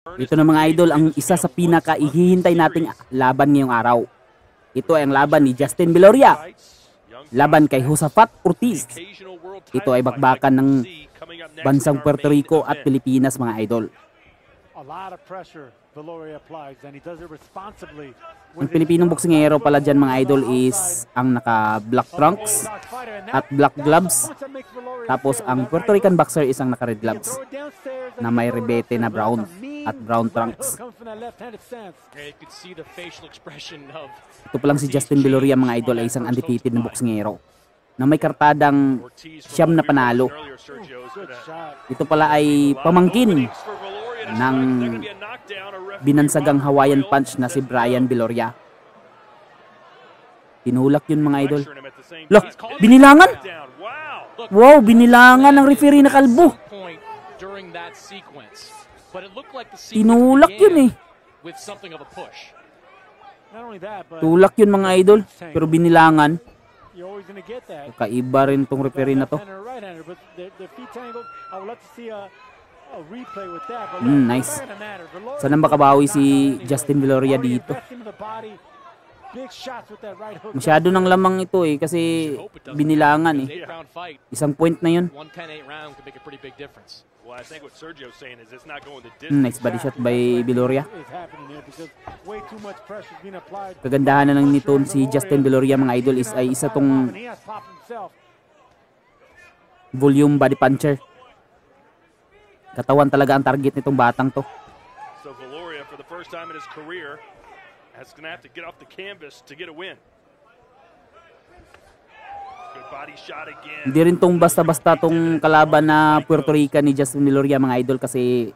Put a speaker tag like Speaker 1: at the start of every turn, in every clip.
Speaker 1: Ito na mga idol, ang isa sa pinaka-ihihintay nating laban ngayong araw. Ito ay ang laban ni Justin Viloria laban kay Josafat Ortiz. Ito ay bakbakan ng bansang Puerto Rico at Pilipinas mga idol. Ang Pilipinong boksingero pala dyan mga idol is ang naka-black trunks at black gloves. Tapos ang Puerto Rican boxer is ang naka-red gloves na may rebete na brown at brown trunks. Ito pa lang si Justin Viloria mga idol ay isang undefeated na boksingero na may kartadang 9 na panalo. Ito pala ay pamangkin ng binansagang Hawaiian Punch na si Brian Viloria. Tinulak yun mga idol. Look, binilangan! Wow, binilangan ng referee na kalbo. Tinulak yun eh. Tulak yun mga idol, pero binilangan. Kakaiba rin tong referee na to. Nice. Sana makabawi si Justin Viloria dito. Masyado ng lamang ito eh kasi binilangan eh. Isang point na yun. Nice body shot by Viloria. Kagandahan na lang nito si Justin Viloria mga idol is ay isa tong volume body puncher. Katawan talaga ang target nitong batang to. So Viloria for the first time in his career is going to have to get off the canvas to get a win. Good body shot again. Hindi rin tong basta-basta tong kalaban na Puerto Rican ni Justin Viloria mga idol kasi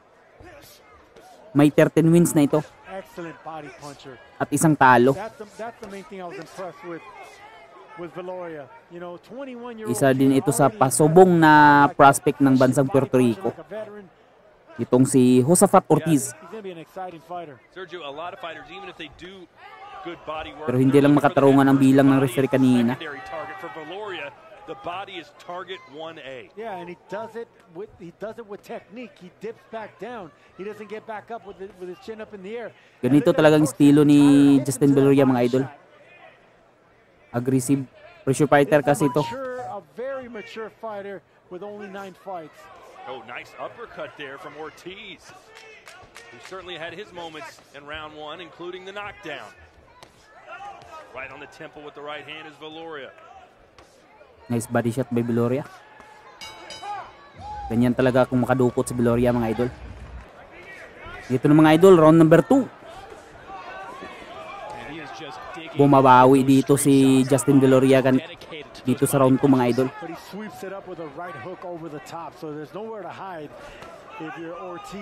Speaker 1: may 13 wins na ito. Excellent body puncher. At isang talo. That's the main thing I was impressed with Viloria. You know, 21-year-old. Isa din ito sa pasobong na prospect ng bansang Puerto Rico. Itong si Josafat Ortiz. Pero hindi lang makatarungan ang bilang ng referee kanina. The body is target 1A. Yeah, and he does it with technique. He dips back down. He doesn't get back up with his chin up in the air. Ganito talagang estilo ni Justin Viloria mga idol. Aggressive pressure fighter kasi ito. A very mature fighter with only 9 fights. Oh, nice uppercut there from Ortiz. He certainly had his moments in round 1, including the knockdown. Right on the temple with the right hand is Viloria. Nice body shot by Viloria. Ganyan talaga kung makadukot si Viloria mga idol. Dito na mga idol, round number 2. Bumabawi dito si Justin Viloria dito sa round 2 mga idol.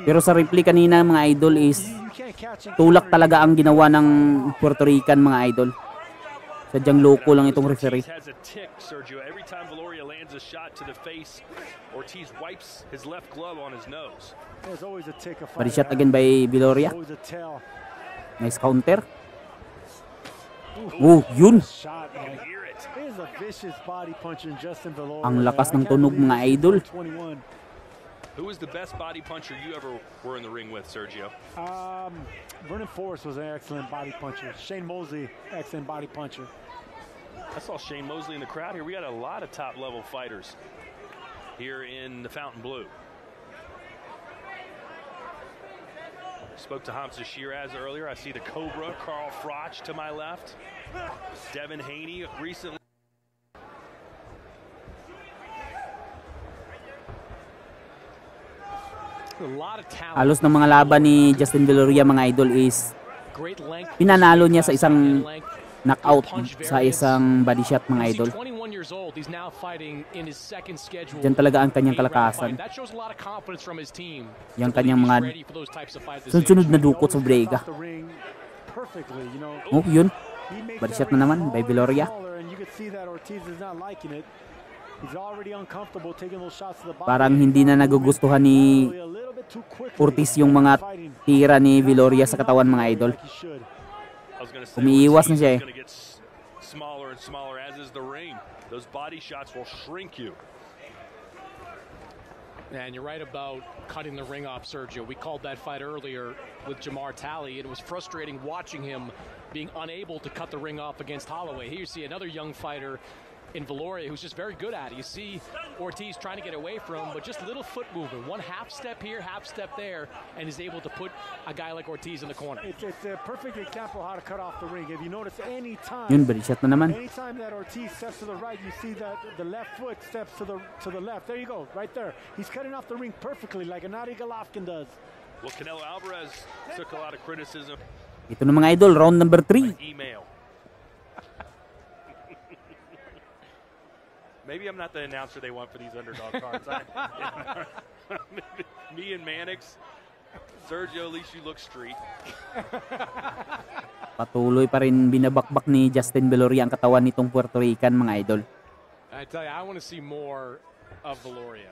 Speaker 1: Pero sa replay kanina mga idol is tulak talaga ang ginawa ng Puerto Rican mga idol. Sadyang loko lang itong referee. Body shot again by Viloria. Nice counter. Oh, yun. Ang lakas ng tunog mga idol. Who was the best body puncher you ever were in the ring with, Sergio? Vernon Forrest was an excellent body puncher. Shane Mosley, excellent body puncher. I saw Shane Mosley in the crowd here. We got a lot of top-level fighters here in the Fountain Blue. Spoke to Hamza Shiraz earlier. I see the Cobra, Carl Froch to my left. Devin Haney recently. Halos ng mga laban ni Justin Viloria mga idol is pinanalo niya sa isang knockout sa isang body shot mga idol. Diyan talaga ang kanyang kalakasan. Yung kanyang mga sunod na dukot sa brega. Oh, yun. Body shot na naman by Viloria. Parang hindi na nagugustuhan ni Ortiz yung mga tira ni Viloria sa katawan mga idol. Umiiwas na siya eh.
Speaker 2: And you're right about cutting the ring off Sergio. We called that fight earlier with Jamar Talley. It was frustrating watching him being unable to cut the ring off against Holloway. Here you see another young fighter in Viloria who's just very good at it. You see Ortiz trying to get away from him, but just little foot movement. One half step here, half step there, and is able to put a guy like Ortiz in the corner.
Speaker 3: It's a perfect example how to cut off the ring. If you notice anytime that Ortiz steps to the right, you see that the left foot steps to the left. There you go, right there. He's cutting off the ring perfectly like Gennady Golovkin does.
Speaker 4: Well, Canelo Alvarez took a lot of criticism.
Speaker 1: Ito na mga idol, round number 3.
Speaker 4: Email. Maybe I'm not the announcer they want for these underdog cards. Me and Mannix, Sergio, at least you look street.
Speaker 1: Patuloy pa rin binabakbak ni Justin Viloria ang katawan nitong Puerto Rican, mga idol.
Speaker 2: I tell you, I want to see more of Viloria.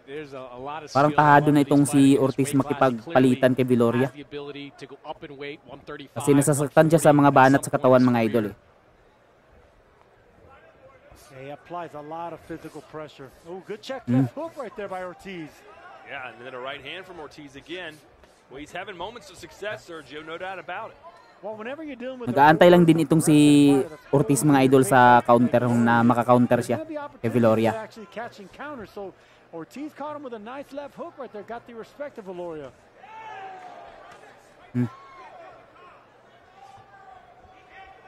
Speaker 2: There's a lot of
Speaker 1: Parang tahado na itong si Ortiz makipagpalitan kay Viloria. Kasi nasasaktan siya sa mga banat sa katawan, mga idol eh.
Speaker 3: He applies a lot of physical pressure. Oh, good check left hook right there by Ortiz.
Speaker 4: Yeah, and then a right hand from Ortiz again. Well, he's having moments of success, Sergio, no doubt about it.
Speaker 3: Well, whenever you're dealing with
Speaker 1: nag-aantay lang din itong si Ortiz, mga idol, sa counter na maka-counter siya kay Viloria.
Speaker 3: Actually catching counter, so Ortiz caught him with a nice left hook right there, got the respect of Viloria.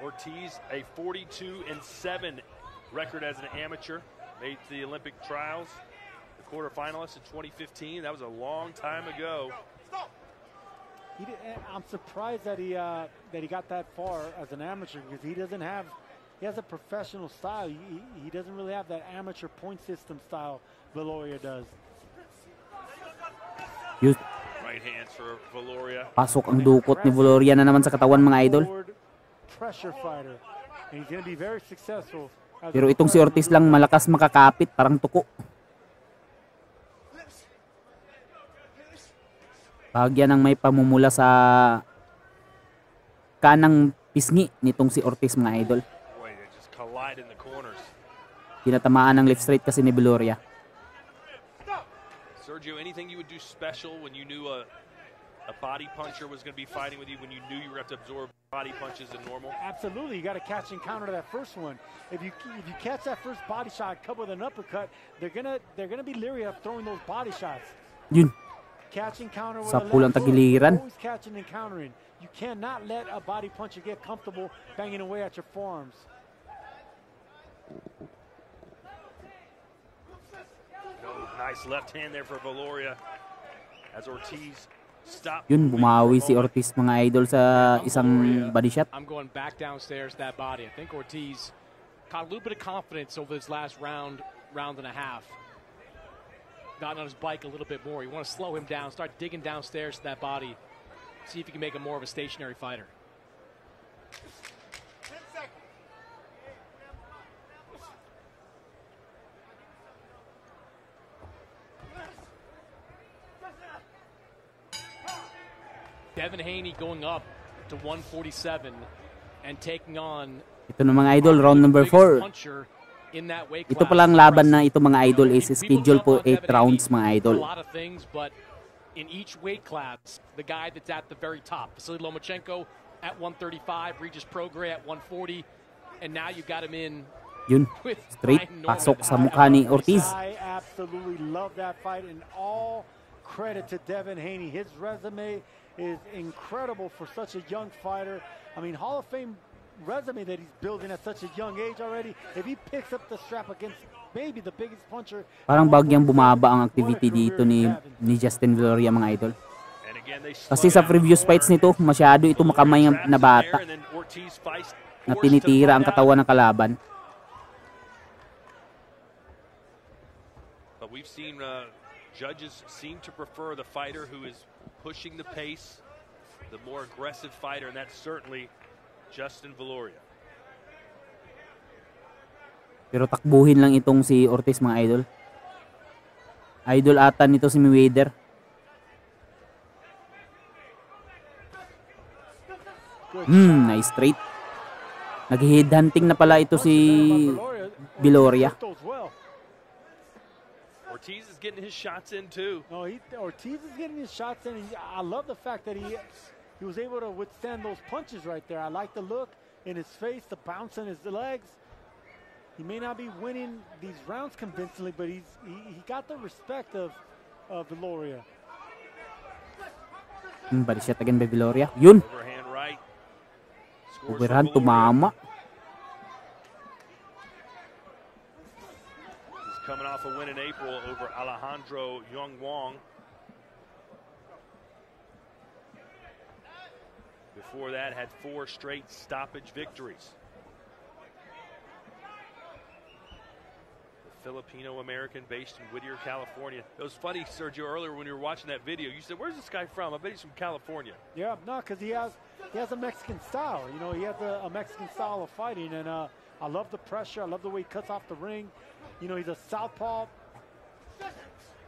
Speaker 4: Ortiz, a 42-7 record as an amateur, made to the Olympic trials, the quarterfinalist in 2015. That was a long time ago.
Speaker 3: I'm surprised that he got that far as an amateur, because he has a professional style. He doesn't really have that amateur point system style Viloria does.
Speaker 4: Right hands for Viloria.
Speaker 1: Pasok ang dukot ni Viloria na naman sa katawan, mga idol.
Speaker 3: Pressure fighter, and he's going to be very successful.
Speaker 1: Pero itong si Ortiz lang malakas makakapit, parang tuko. Bahagya ng may pamumula sa kanang pisngi nitong si Ortiz, mga idol. Tinatamaan ng left straight kasi ni Viloria.
Speaker 4: Sergio, anything you would do special when you knew a body puncher was going to be fighting with you, when you knew you were going to have to absorb body punches than normal?
Speaker 3: Absolutely. You got to catch and counter that first one. If you catch that first body shot coupled with an uppercut, they're gonna be leery of throwing those body shots.
Speaker 1: Yun.
Speaker 3: Catch and counter with
Speaker 1: sa
Speaker 3: a
Speaker 1: pulang
Speaker 3: left hook.
Speaker 1: tagiliran.
Speaker 3: Always catching and countering. You cannot let a body puncher get comfortable banging away at your forearms.
Speaker 4: Nice left hand there for Viloria as Ortiz.
Speaker 1: Yun, bumawi si Ortiz, mga idol, sa isang body shot.
Speaker 2: I'm going back downstairs that body. I think Ortiz caught a little bit of confidence over this last round and a half. Got on his bike a little bit more. You want to slow him down, start digging downstairs to that body. See if you can make him more of a stationary fighter. Devin Haney going up to 147 and taking on.
Speaker 1: Ito na, mga idol, round number 4. Ito palang laban na ito, mga idol, is schedule po 8 rounds, mga idol.
Speaker 2: A lot of things, but in each weight class, the guy that's at the very top, Vasily Lomachenko at 135, Regis Prograis at 140, and now you got him in.
Speaker 1: Yun, straight pasok sa mukha ni Ortiz.
Speaker 3: I absolutely love that fight, and all credit to Devin Haney. His resume is incredible for such a young fighter. I mean, Hall of Fame resume that he's building at such a young age already. If he picks up the strap against maybe the biggest puncher.
Speaker 1: Parang bagyang bumaba ang activity dito ni Justin Viloria, mga idol. Kasi sa previous fights nito, masyado ito makamay na bata na tinitira ang katawan ng kalaban.
Speaker 4: But we've seen judges seem to prefer the fighter who is pushing the pace, the more aggressive fighter, and that's certainly Justin Viloria.
Speaker 1: Pero takbuhin lang itong si Ortiz, mga idol. Idol ata nito si Mayweather. Nice straight. Nag-headhunting na pala ito si Viloria.
Speaker 4: Ortiz is getting his shots in too.
Speaker 3: No, Ortiz is getting his shots in. I love the fact that he was able to withstand those punches right there. I like the look in his face, the bounce in his legs. He may not be winning these rounds convincingly, but he got the respect of Viloria.
Speaker 1: Body shot again by Viloria. Yun.
Speaker 4: Overhand right.
Speaker 1: Overhand tumama.
Speaker 4: He's coming off a win in April over Alejandro Young-Wong. Before that, had 4 straight stoppage victories. The Filipino-American based in Whittier, California. It was funny, Sergio, earlier when you were watching that video, you said, where's this guy from? I bet he's from California.
Speaker 3: Yeah, no, because he has a Mexican style. You know, he has a Mexican style of fighting, and I love the pressure. I love the way he cuts off the ring. You know, he's a southpaw.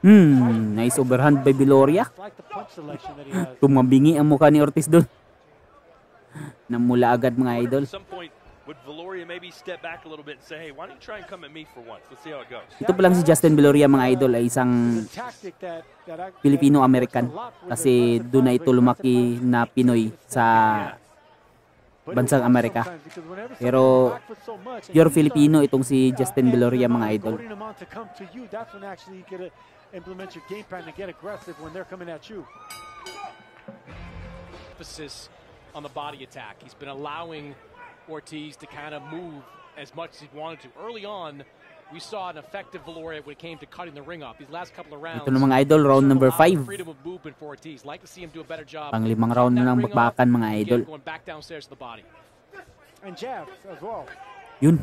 Speaker 1: Nice overhand by Viloria.
Speaker 3: I like the punch selection that he has.
Speaker 1: Tumabingi ang mukha ni Ortiz doon. Namula agad mga idol.
Speaker 4: At some point, would Viloria maybe step back a little bit and say, hey, why don't you try and come at me for once? Let's see how it goes.
Speaker 1: Ito pa lang si Justin Viloria mga idol ay isang Filipino-American kasi doon na ito lumaki na Pinoy sa bansang Amerika. Pero pure Filipino itong si Justin Viloria mga idol.
Speaker 2: Emphasis on the body attack. He's been allowing Ortiz to kind of move as much as he wanted to. Early on, we saw an effective Viloria when it came to cutting the ring off. These last couple of rounds.
Speaker 1: Ito na mga idol, round number 5.
Speaker 2: Freedom of movement for Ortiz. Like to see him do a better job.
Speaker 1: Pang 5 round na ng bakbakan mga idol.
Speaker 2: Going back downstairs to the body.
Speaker 3: And jabs as well.
Speaker 1: Yun.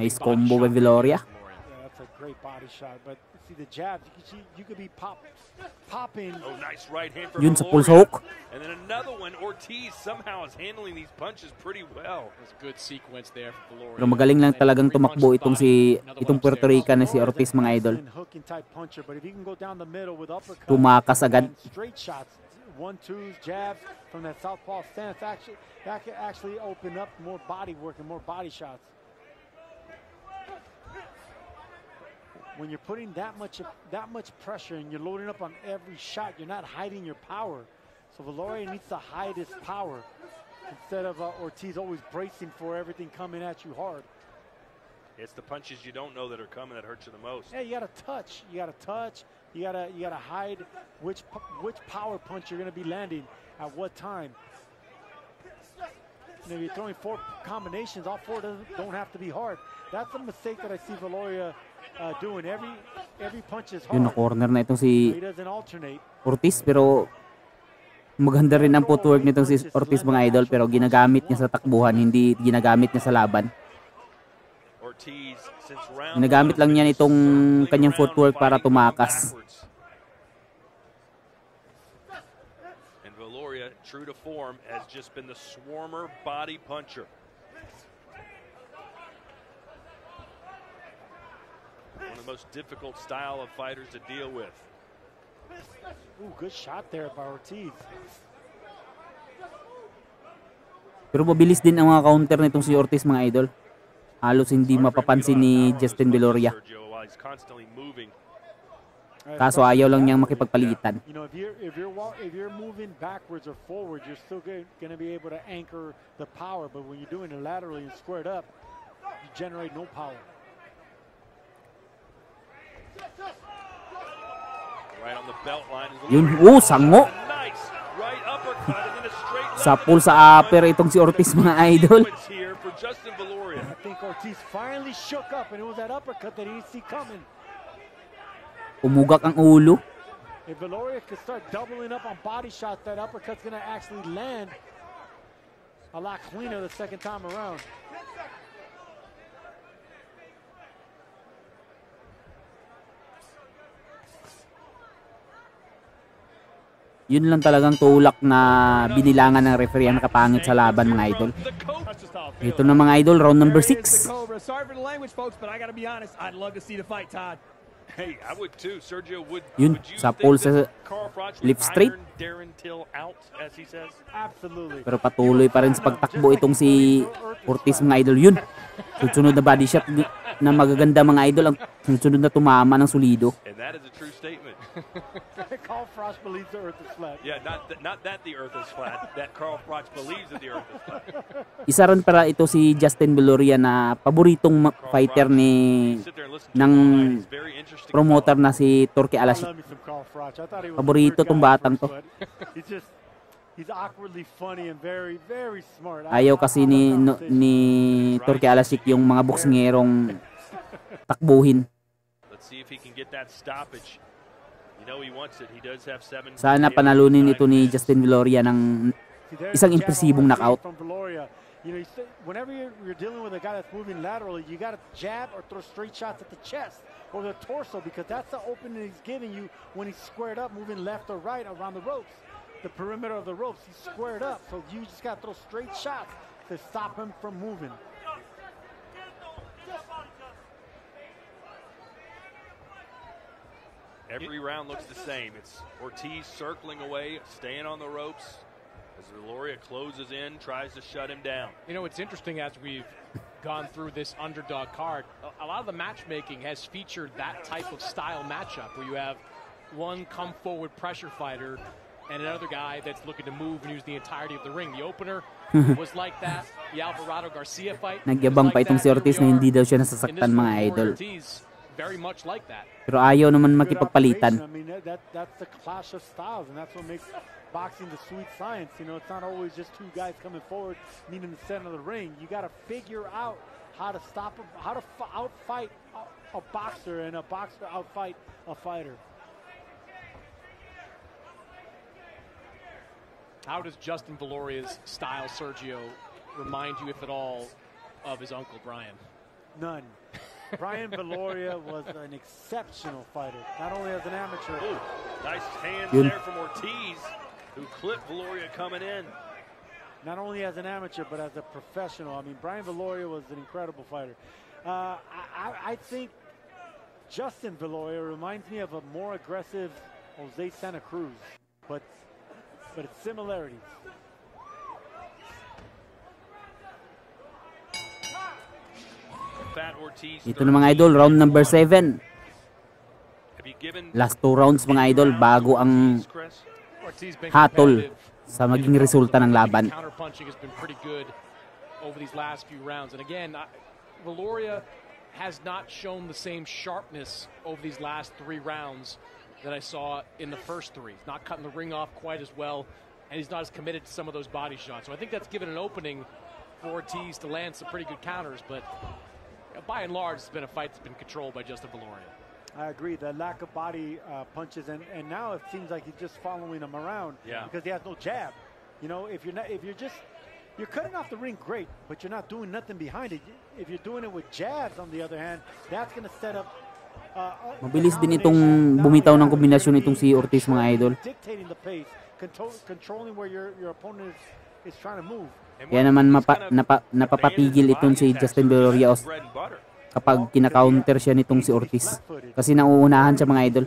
Speaker 1: Nice combo by Viloria.
Speaker 3: Yeah, that's a great body shot. But see the jabs, you could be popping.
Speaker 4: Oh, nice right hand for
Speaker 1: Yun sa pulse
Speaker 4: Viloria.
Speaker 1: hook.
Speaker 4: And then another one, Ortiz somehow is handling these punches pretty well.
Speaker 2: There's a good sequence there for Viloria.
Speaker 1: Pero magaling lang talagang tumakbo itong Puerto Rican na si Ortiz mga idol. Tumakas agad.
Speaker 3: Straight shots, 1-2s, jabs from that southpaw stance. That could actually open up more body work and more body shots. When you're putting that much pressure and you're loading up on every shot, you're not hiding your power. So Viloria needs to hide his power instead of Ortiz always bracing for everything coming at you hard.
Speaker 4: It's the punches you don't know that are coming that hurt you the most.
Speaker 3: Yeah, you gotta touch. You gotta hide which power punch you're gonna be landing at what time. You know, you're throwing 4 combinations. All 4 don't have to be hard. That's a mistake that I see Viloria doing. Every punch is hard.
Speaker 1: Yun na corner na itong si
Speaker 3: He doesn't alternate.
Speaker 1: Ortiz pero maganda rin ang footwork nitong si Ortiz mga idol pero ginagamit niya sa takbuhan, hindi ginagamit niya sa laban. Ginagamit lang niya itong kanyang footwork para tumakas.
Speaker 4: And Viloria, true to form, has just been the swarmer body puncher. One of the most difficult style of fighters to deal with.
Speaker 3: Ooh, good shot there by Ortiz.
Speaker 1: Pero mabilis din ang mga counter nitong si Ortiz mga idol. Halos hindi mapapansin ni Justin Viloria. Kaso ayaw lang niyang makipagpalitan.
Speaker 3: You know, if you're moving backwards or forward, you're still going to be able to anchor the power. But when you're doing it laterally and squared up, you generate no power.
Speaker 4: Right on the belt line.
Speaker 1: Yun, sango. Sapul sa upper itong si Ortiz mga idol.
Speaker 3: I think Ortiz finally shook up and it was that uppercut that he didn't see coming.
Speaker 1: Umugak ang ulo.
Speaker 3: If Viloria could start doubling up on body shots, that uppercut's gonna actually land a lot cleaner the second time around.
Speaker 1: Yun lang talagang tulak na binilangan ng referee ang nakapangit sa laban mga idol. Ito na mga idol, round number 6.
Speaker 5: Sorry for the language, folks, but I gotta be honest, I'd love to see the fight, Todd.
Speaker 4: Hey, I would too. Sergio, would
Speaker 1: Yun,
Speaker 4: you
Speaker 1: sa
Speaker 4: think
Speaker 1: pole
Speaker 4: that
Speaker 1: sa
Speaker 4: Carl Froch would
Speaker 1: lip straight.
Speaker 4: iron Darren Till out, as he says?
Speaker 3: Absolutely.
Speaker 1: Pero patuloy pa rin sa pagtakbo itong si Ortiz mga idol. Yun, sunod na body shot na magaganda mga idol ang sunod na tumama ng solido.
Speaker 4: And that is a true statement.
Speaker 3: Carl Froch believes the earth is flat.
Speaker 4: Yeah, not that the earth is flat. That Carl Froch believes that the earth is flat.
Speaker 1: Isa rin para ito si Justin Viloria na paboritong fighter ni
Speaker 4: Sit there and listen to
Speaker 1: ng
Speaker 4: him. He's very interesting.
Speaker 1: promoter na si Turki
Speaker 3: I
Speaker 1: Alasik.
Speaker 3: love me some Carl Froch. I thought he was
Speaker 1: Paborito
Speaker 3: the weird
Speaker 1: tong
Speaker 3: guy at
Speaker 1: batang
Speaker 3: first,
Speaker 1: to.
Speaker 3: but he's awkwardly funny and very, very smart.
Speaker 1: Ayaw kasi ni Turki Alasik yung mga boksngerong takbuhin.
Speaker 4: Let's see if he can get that stoppage. You know he wants it. He does have 7.
Speaker 1: Sana panalunin ito ni Justin Viloria ng isang impresibong knockout.
Speaker 3: From Viloria. You know, whenever you're dealing with a guy that's moving laterally, you got to jab or throw straight shots at the chest or the torso, because that's the opening he's giving you when he's squared up, moving left or right around the ropes, the perimeter of the ropes. He's squared up, so you just got to throw straight shots to stop him from moving.
Speaker 4: Every round looks the same. It's Ortiz circling away, staying on the ropes as Viloria closes in, tries to shut him down.
Speaker 2: You know, it's interesting as we've gone through this underdog card, a lot of the matchmaking has featured that type of style matchup where you have one come forward pressure fighter and another guy that's looking to move and use the entirety of the ring. The opener was like that. The Alvarado Garcia fight.
Speaker 1: Nagyabang pa itong si Ortiz na hindi daw siya nasasaktan mga idol.
Speaker 2: Very much like that.
Speaker 1: Pero ayaw naman makipagpalitan.
Speaker 3: I mean, that's the clash of styles, and that's what makes boxing the sweet science. You know, it's not always just two guys coming forward, meeting the center of the ring. You got to figure out how to stop him, how to outfight a boxer, and a boxer outfight a fighter.
Speaker 2: How does Justin Viloria's style, Sergio, remind you, if at all, of his uncle Brian?
Speaker 3: None. Brian Viloria was an exceptional fighter, not only as an amateur.
Speaker 4: Ooh, nice hands there from Ortiz, who clipped Viloria coming in.
Speaker 3: Not only as an amateur, but as a professional. I mean, Brian Viloria was an incredible fighter. I think Justin Viloria reminds me of a more aggressive Jose Santa Cruz, but it's similarities.
Speaker 1: Ito na mga idol, round number 7. Last 2 rounds mga idol bago ang hatol sa maging resulta ng laban.
Speaker 2: Counterpunching has been pretty good over these last few rounds. And again, Viloria has not shown the same sharpness over these last 3 rounds that I saw in the first 3. He's not cutting the ring off quite as well, and he's not as committed to some of those body shots. So I think that's given an opening for Ortiz to land some pretty good counters, but by and large, it's been a fight that's been controlled by Justin Viloria.
Speaker 3: I agree. The lack of body punches, and now it seems like he's just following him around because he has no jab. You know, if you're cutting off the ring, great, but you're not doing nothing behind it. If you're doing it with jabs, on the other hand, that's going to set up.
Speaker 1: Mabilis din itong bumitaw ng kombinasyon itong si Ortiz mga idol.
Speaker 3: Dictating the pace, controlling where your opponent is trying to move.
Speaker 1: Kaya naman napapatigil itong si Justin Viloria kapag kinaka-counter siya nitong si Ortiz. Kasi nauunahan siya mga idol.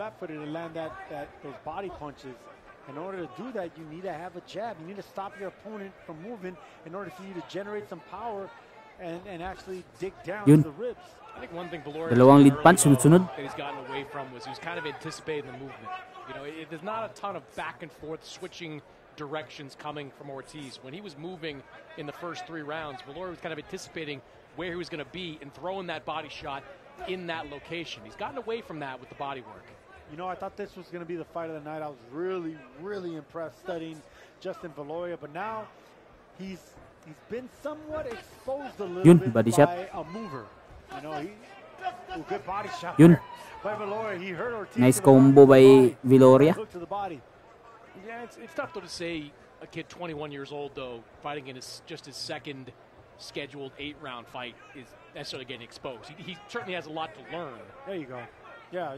Speaker 3: In order to do that, you need to have a jab. You need to stop your opponent from moving in order for you to generate some power and actually dig down to the ribs.
Speaker 2: I think one thing Viloria
Speaker 1: dalawang lead punch sunod-sunod
Speaker 2: that he's gotten away from was he was kind of anticipating the movement. You know, there's not a ton of back and forth switching directions coming from Ortiz. When he was moving in the first 3 rounds, Viloria was kind of anticipating where he was going to be and throwing that body shot in that location. He's gotten away from that with the body work.
Speaker 3: You know, I thought this was going to be the fight of the night. I was really, really impressed studying Justin Viloria, but now he's been somewhat exposed a little bit by a mover. You know, good body shot by Viloria. He hurt Ortiz.
Speaker 1: Nice combo by Viloria.
Speaker 2: Yeah, it's tough though to say a kid 21 years old though fighting in just his second scheduled 8-round fight is necessarily getting exposed. He certainly has a lot to learn.
Speaker 3: There you go. Yeah.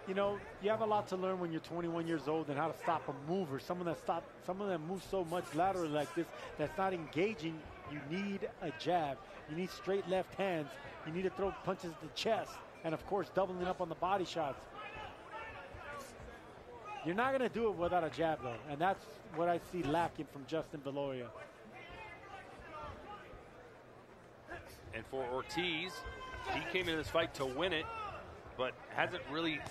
Speaker 3: You know, you have a lot to learn when you're 21 years old and how to stop a mover. Someone that moves so much laterally like this that's not engaging. You need a jab. You need straight left hands. You need to throw punches to the chest. and of course doubling up on the body shots. You're not going to do it without a jab, though, and that's what I see lacking from Justin Viloria.
Speaker 4: And for Ortiz, he came into this fight to win it, but hasn't really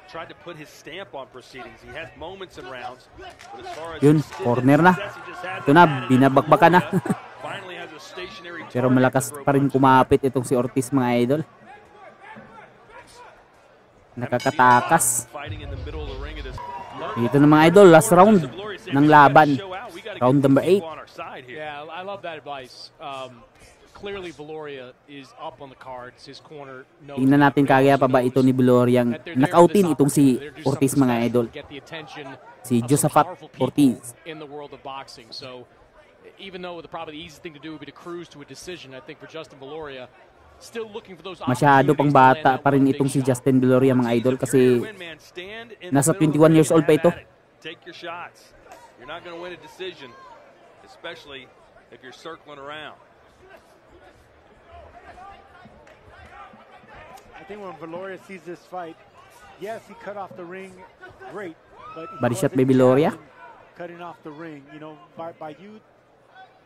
Speaker 4: tried to put his stamp on proceedings. He has moments in rounds, but as far as
Speaker 1: Yun, corner na. Ito na, binabakbakan na. Pero malakas pa rin kumapit itong si Ortiz, mga idol. Nakakatakas. Ito na mga idol, last round ng laban. Round number 8.
Speaker 2: Yeah, I love that advice. Clearly Viloria is up on the cards. His corner knows.
Speaker 1: Tingnan natin kaya pa ba ito ni Viloria ang knockoutin itong si Ortiz, mga idol. Si Josaphat Ortiz.
Speaker 2: In the world of boxing. So even though probably the easiest thing to do would be to cruise to a decision, I think for Justin Viloria, still looking for those
Speaker 1: masyado pang bata pa rin itong si Justin Viloria, mga idol, kasi nasa 21 years old pa ito.
Speaker 4: Take your shots. You're not going to win a decision, especially if you're circling around.
Speaker 3: I think when Viloria sees this fight, yes, he cut off the ring, great, but
Speaker 1: body shot by Viloria.
Speaker 3: Cutting off the ring, you know, by you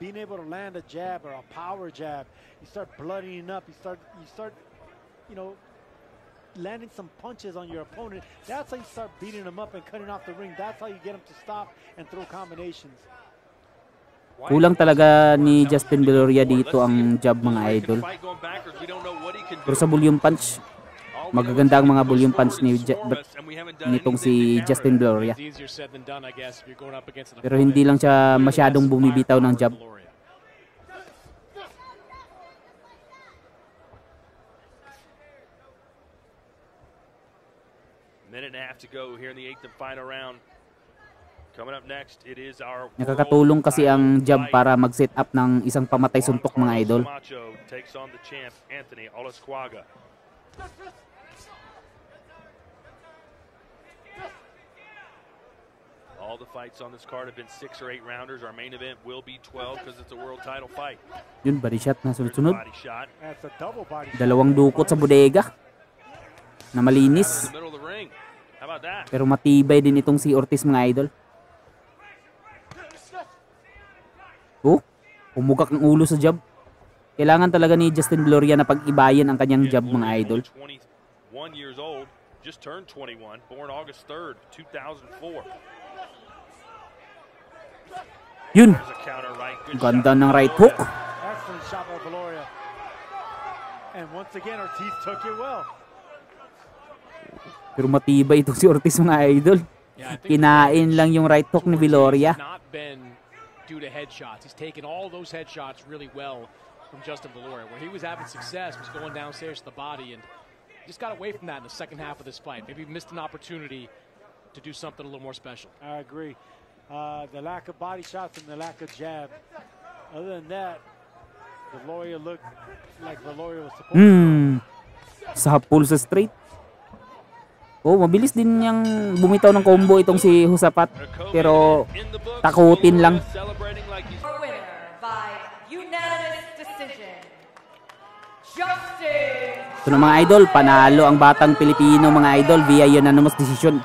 Speaker 3: being able to land a jab or a power jab, you start bloodying up. You start, you know, landing some punches on your opponent. That's how you start beating them up and cutting off the ring. That's how you get them to stop and throw combinations.
Speaker 1: Kulang talaga ni Justin Viloria dito ang jab, mga idol. Pero sa volume punch, magaganda ang mga volume punch nitong si Justin Viloria. Pero hindi lang siya masyadong bumibitaw ng jab.
Speaker 4: Minute and a half to go here in the 8th and final round. Coming up next, it is our
Speaker 1: nakakatulong kasi ang jab para mag-set up ng isang pamatay suntok, mga idol.
Speaker 4: Takes on the champ Anthony Olasquaga. All the fights on this card have been 6 or 8 rounders. Our main event will be 12 because it's a world title fight.
Speaker 1: Yun, body shot na sunod-sunod.
Speaker 3: That's a double body shot.
Speaker 1: Dalawang dukot sa bodega na malinis. Pero matibay din itong si Ortiz, mga idol. Oh, umugak ang ulo sa jab. Kailangan talaga ni Justin Viloria na pag-ibayan ang kanyang jab, mga idol.
Speaker 4: 21 years old, just turned 21, born August 3rd, 2004.
Speaker 1: Yun. Ganda ng right hook.
Speaker 3: Excellent shot by Viloria. And once again, Ortiz took it well.
Speaker 1: Pero matibay itong si Ortiz, mga idol. Kinain lang yung right hook ni Viloria.
Speaker 2: Due to headshots. He's taken all those headshots really well from Justin Viloria. Where he was having success was going downstairs to the body, and just got away from that in the second half of this fight. Maybe missed an opportunity to do something a little more special.
Speaker 3: I agree. The lack of body shots and the lack of jab. Other than that, Viloria looked like Viloria was supposed to.
Speaker 1: Sapul sa straight. Oh, mabilis din niyang bumitaw ng combo itong si Josaphat. Pero takutin lang. Ito na, mga idol, panalo ang batang Pilipino, mga idol, via unanimous decision.